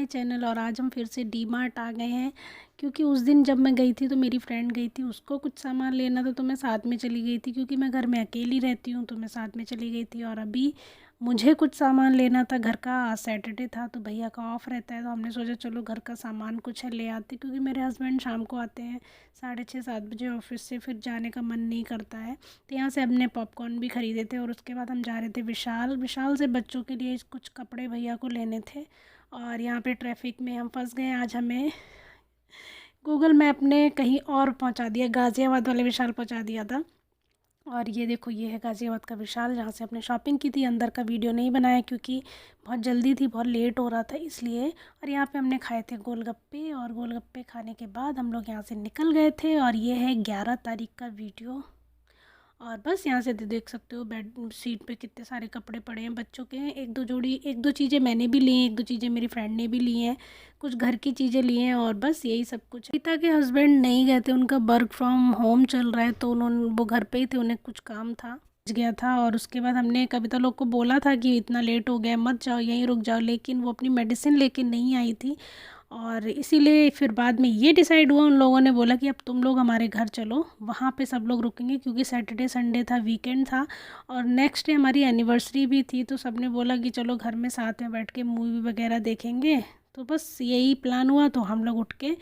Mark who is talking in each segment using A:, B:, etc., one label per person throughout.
A: My channel. और आज हम फिर से डी मार्ट आ गए हैं, क्योंकि उस दिन जब मैं गई थी तो मेरी फ्रेंड गई थी, उसको कुछ सामान लेना था तो मैं साथ में चली गई थी, क्योंकि मैं घर में अकेली रहती हूँ तो मैं साथ में चली गई थी। और अभी मुझे कुछ सामान लेना था घर का। आज सैटरडे था तो भैया का ऑफ रहता है, तो हमने सोचा चलो घर का सामान कुछ है ले आते, क्योंकि मेरे हस्बैंड शाम को आते हैं 6:30-7 बजे ऑफिस से, फिर जाने का मन नहीं करता है। तो यहाँ से हमने पॉपकॉर्न भी ख़रीदे थे और उसके बाद हम जा रहे थे विशाल। विशाल से बच्चों के लिए कुछ कपड़े भैया को लेने थे। और यहाँ पे ट्रैफिक में हम फंस गए। आज हमें गूगल मैप ने कहीं और पहुँचा दिया, गाज़ियाबाद वाले विशाल पहुँचा दिया था। और ये देखो, ये है गाज़ियाबाद का विशाल, जहाँ से हमने शॉपिंग की थी। अंदर का वीडियो नहीं बनाया क्योंकि बहुत जल्दी थी, बहुत लेट हो रहा था इसलिए। और यहाँ पे हमने खाए थे गोलगप्पे, और गोलगप्पे खाने के बाद हम लोग यहाँ से निकल गए थे। और ये है 11 तारीख का वीडियो। और बस यहाँ से देख सकते हो बेड सीट पे कितने सारे कपड़े पड़े हैं बच्चों के। एक दो जोड़ी, एक दो चीज़ें मैंने भी ली हैं, एक दो चीज़ें मेरी फ्रेंड ने भी ली हैं, कुछ घर की चीज़ें ली हैं, और बस यही सब कुछ है। पिता के हस्बैंड नहीं गए थे, उनका वर्क फ्रॉम होम चल रहा है, तो वो घर पे ही थे, उन्हें कुछ काम था गया था। और उसके बाद हमने कविता लोग को बोला था कि इतना लेट हो गया, मत जाओ, यहीं रुक जाओ, लेकिन वो अपनी मेडिसिन लेके नहीं आई थी। और इसीलिए फिर बाद में ये डिसाइड हुआ, उन लोगों ने बोला कि अब तुम लोग हमारे घर चलो, वहाँ पे सब लोग रुकेंगे, क्योंकि सैटरडे संडे था, वीकेंड था, और नेक्स्ट डे हमारी एनिवर्सरी भी थी। तो सब ने बोला कि चलो घर में साथ में बैठ के मूवी वगैरह देखेंगे। तो बस यही प्लान हुआ, तो हम लोग उठ के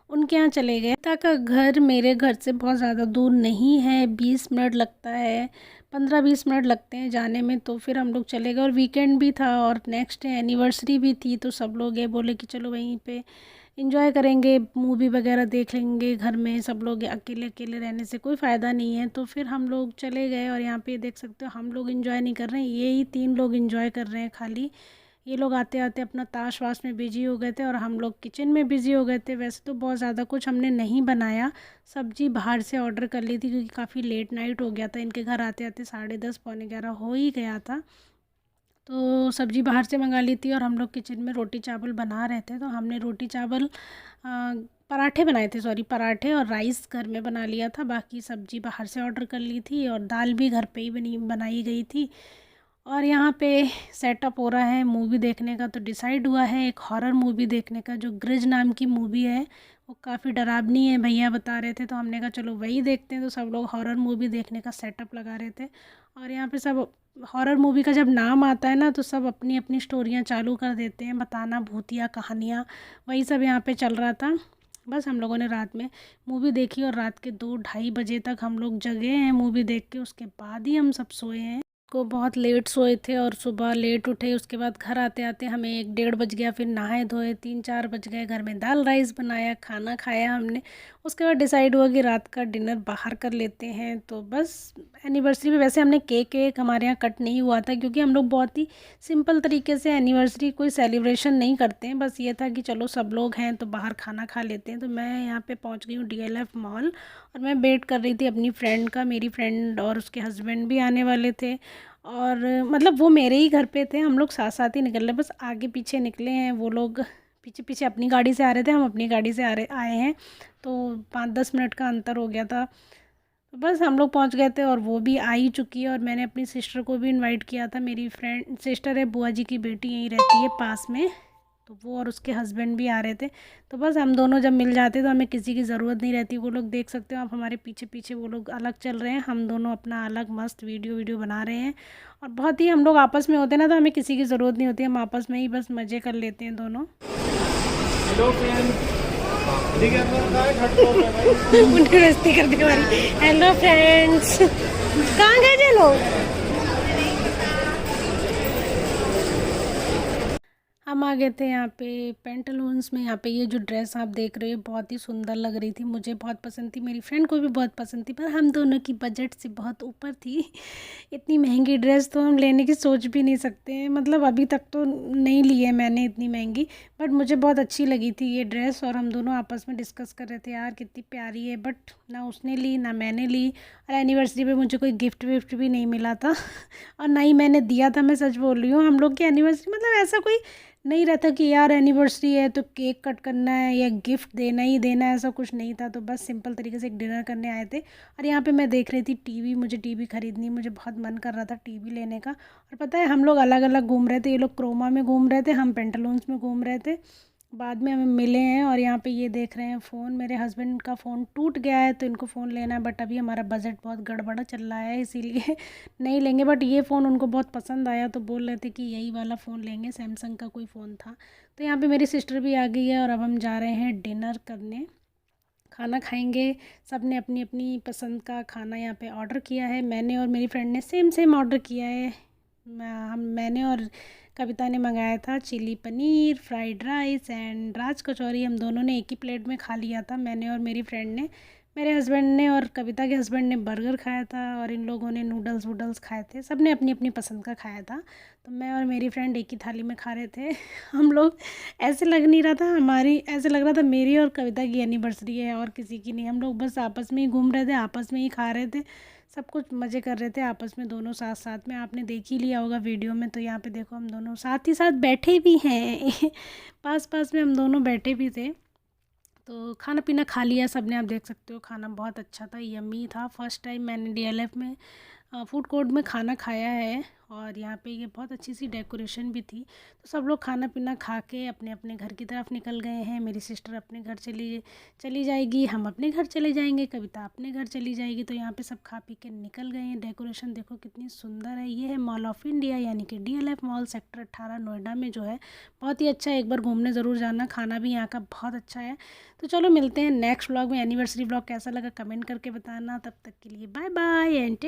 A: उनके यहाँ चले गए। पिता का घर मेरे घर से बहुत ज़्यादा दूर नहीं है, 20 मिनट लगता है, 15-20 मिनट लगते हैं जाने में। तो फिर हम लोग चले गए, और वीकेंड भी था और नेक्स्ट डे एनिवर्सरी भी थी, तो सब लोग ये बोले कि चलो वहीं पे इंजॉय करेंगे, मूवी वगैरह देख लेंगे। घर में सब लोग अकेले अकेले रहने से कोई फ़ायदा नहीं है, तो फिर हम लोग चले गए। और यहाँ पे देख सकते हो, हम लोग इंजॉय नहीं कर रहे हैं, ये ही 3 लोग इंजॉय कर रहे हैं खाली। ये लोग आते आते अपना ताश वाश में बिजी हो गए थे, और हम लोग किचन में बिजी हो गए थे। वैसे तो बहुत ज़्यादा कुछ हमने नहीं बनाया, सब्जी बाहर से ऑर्डर कर ली थी, क्योंकि काफ़ी लेट नाइट हो गया था, इनके घर आते आते 10:30 11 हो ही गया था। तो सब्ज़ी बाहर से मंगा ली थी, और हम लोग किचन में रोटी चावल बना रहे थे। तो हमने रोटी चावल पराठे बनाए थे, सॉरी पराठे, और राइस घर में बना लिया था। बाकी सब्ज़ी बाहर से ऑर्डर कर ली थी, और दाल भी घर पे ही बनाई गई थी। और यहाँ पे सेटअप हो रहा है मूवी देखने का। तो डिसाइड हुआ है एक हॉरर मूवी देखने का, जो ग्रिज नाम की मूवी है, वो काफ़ी डरावनी है, भैया बता रहे थे। तो हमने कहा चलो वही देखते हैं। तो सब लोग हॉरर मूवी देखने का सेटअप लगा रहे थे। और यहाँ पे सब हॉरर मूवी का जब नाम आता है ना, तो सब अपनी अपनी स्टोरियाँ चालू कर देते हैं बताना, भूतिया कहानियाँ, वही सब यहाँ पे चल रहा था। बस हम लोगों ने रात में मूवी देखी, और रात के 2-2:30 बजे तक हम लोग जगे हैं मूवी देख के। उसके बाद ही हम सब सोए हैं। को बहुत लेट सोए थे और सुबह लेट उठे। उसके बाद घर आते आते हमें 1-1:30 बज गया। फिर नहाए धोए 3-4 बज गए। घर में दाल राइस बनाया, खाना खाया हमने। उसके बाद डिसाइड हुआ कि रात का डिनर बाहर कर लेते हैं। तो बस एनिवर्सरी में वैसे हमने केक हमारे यहाँ कट नहीं हुआ था, क्योंकि हम लोग बहुत ही सिंपल तरीके से एनिवर्सरी कोई सेलिब्रेशन नहीं करते हैं। बस ये था कि चलो सब लोग हैं तो बाहर खाना खा लेते हैं। तो मैं यहाँ पे पहुँच गई हूँ DLF मॉल, और मैं वेट कर रही थी अपनी फ्रेंड का। मेरी फ्रेंड और उसके हस्बैंड भी आने वाले थे, और मतलब वो मेरे ही घर पे थे। हम लोग साथ साथ ही निकल रहे, बस आगे पीछे निकले हैं। वो लोग पीछे पीछे अपनी गाड़ी से आ रहे थे, हम अपनी गाड़ी से आए हैं। तो 5-10 मिनट का अंतर हो गया था। तो बस हम लोग पहुंच गए थे, और वो भी आ ही चुकी है। और मैंने अपनी सिस्टर को भी इनवाइट किया था। मेरी फ्रेंड सिस्टर है, बुआ जी की बेटी, यहीं रहती है पास में। तो वो और उसके हस्बैंड भी आ रहे थे। तो बस हम दोनों जब मिल जाते तो हमें किसी की ज़रूरत नहीं रहती। वो लोग देख सकते हो आप, हमारे पीछे पीछे वो लोग अलग चल रहे हैं, हम दोनों अपना अलग मस्त वीडियो बना रहे हैं। और बहुत ही हम लोग आपस में होते हैं ना, तो हमें किसी की ज़रूरत नहीं होती, हम आपस में ही बस मज़े कर लेते हैं दोनों।
B: हेलो फ्रेंड्स,
A: उनकी मस्ती कर दी हमारी। हेलो फ्रेंड्स, कहाँ गए थे लोग? हम आ गए थे यहाँ पे पेंटालून्स में। यहाँ पे ये जो ड्रेस आप देख रहे हो बहुत ही सुंदर लग रही थी, मुझे बहुत पसंद थी, मेरी फ्रेंड को भी बहुत पसंद थी, पर हम दोनों की बजट से बहुत ऊपर थी। इतनी महंगी ड्रेस तो हम लेने की सोच भी नहीं सकते हैं। मतलब अभी तक तो नहीं ली है मैंने इतनी महंगी, बट मुझे बहुत अच्छी लगी थी ये ड्रेस। और हम दोनों आपस में डिस्कस कर रहे थे, यार कितनी प्यारी है, बट ना उसने ली ना मैंने ली। और एनिवर्सरी पे मुझे कोई गिफ्ट विफ्ट भी नहीं मिला था और ना ही मैंने दिया था, मैं सच बोल रही हूँ। हम लोग की एनिवर्सरी मतलब ऐसा कोई नहीं रहता कि यार एनिवर्सरी है तो केक कट करना है या गिफ्ट देना ही देना है, ऐसा कुछ नहीं था। तो बस सिंपल तरीके से एक डिनर करने आए थे। और यहाँ पे मैं देख रही थी टीवी, मुझे टीवी खरीदनी, मुझे बहुत मन कर रहा था टीवी लेने का। और पता है हम लोग अलग अलग घूम रहे थे, ये लोग क्रोमा में घूम रहे थे, हम पेंटालून्स में घूम रहे थे। बाद में हमें मिले हैं और यहाँ पे ये देख रहे हैं फ़ोन। मेरे हस्बैंड का फ़ोन टूट गया है तो इनको फ़ोन लेना है, बट अभी हमारा बजट बहुत गड़बड़ा चल रहा है इसीलिए नहीं लेंगे। बट ये फ़ोन उनको बहुत पसंद आया तो बोल रहे थे कि यही वाला फ़ोन लेंगे, सैमसंग का कोई फ़ोन था। तो यहाँ पे मेरी सिस्टर भी आ गई है और अब हम जा रहे हैं डिनर करने, खाना खाएंगे। सब ने अपनी अपनी पसंद का खाना यहाँ पे ऑर्डर किया है। मैंने और मेरी फ्रेंड ने सेम सेम ऑर्डर किया है। मैंने और कविता ने मंगाया था chilli paneer, fried rice and raj kachori. हम दोनों ने एक ही प्लेट में खा लिया था, मैंने और मेरी फ्रेंड ने। मेरे हस्बैंड ने और कविता के हस्बैंड ने बर्गर खाया था और इन लोगों ने नूडल्स वूडल्स खाए थे। सब ने अपनी अपनी पसंद का खाया था। तो मैं और मेरी फ्रेंड एक ही थाली में खा रहे थे। हम लोग ऐसे लग नहीं रहा था हमारी, ऐसे लग रहा था मेरी और कविता की एनिवर्सरी है और किसी की नहीं। हम लोग बस आपस में ही घूम रहे थे, आपस में ही खा रहे थे, सब कुछ मज़े कर रहे थे आपस में दोनों साथ साथ में। आपने देख ही लिया होगा वीडियो में। तो यहाँ पे देखो हम दोनों साथ ही साथ बैठे भी हैं पास पास में हम दोनों बैठे भी थे। तो खाना पीना खा लिया सब ने। आप देख सकते हो खाना बहुत अच्छा था, यम्मी था। फर्स्ट टाइम मैंने डीएलएफ में फूड कोर्ट में खाना खाया है और यहाँ पे ये बहुत अच्छी सी डेकोरेशन भी थी। तो सब लोग खाना पीना खा के अपने अपने घर की तरफ निकल गए हैं। मेरी सिस्टर अपने घर चली चली जाएगी, हम अपने घर चले जाएंगे, कविता अपने घर चली जाएगी। तो यहाँ पे सब खा पी के निकल गए हैं। डेकोरेशन देखो कितनी सुंदर है। ये है मॉल ऑफ इंडिया यानी कि डीएलएफ मॉल, सेक्टर 18 नोएडा में जो है। बहुत ही अच्छा है, एक बार घूमने ज़रूर जाना। खाना भी यहाँ का बहुत अच्छा है। तो चलो मिलते हैं नेक्स्ट व्लॉग में। एनिवर्सरी व्लॉग कैसा लगा कमेंट करके बताना। तब तक के लिए बाय बाय एंड टेक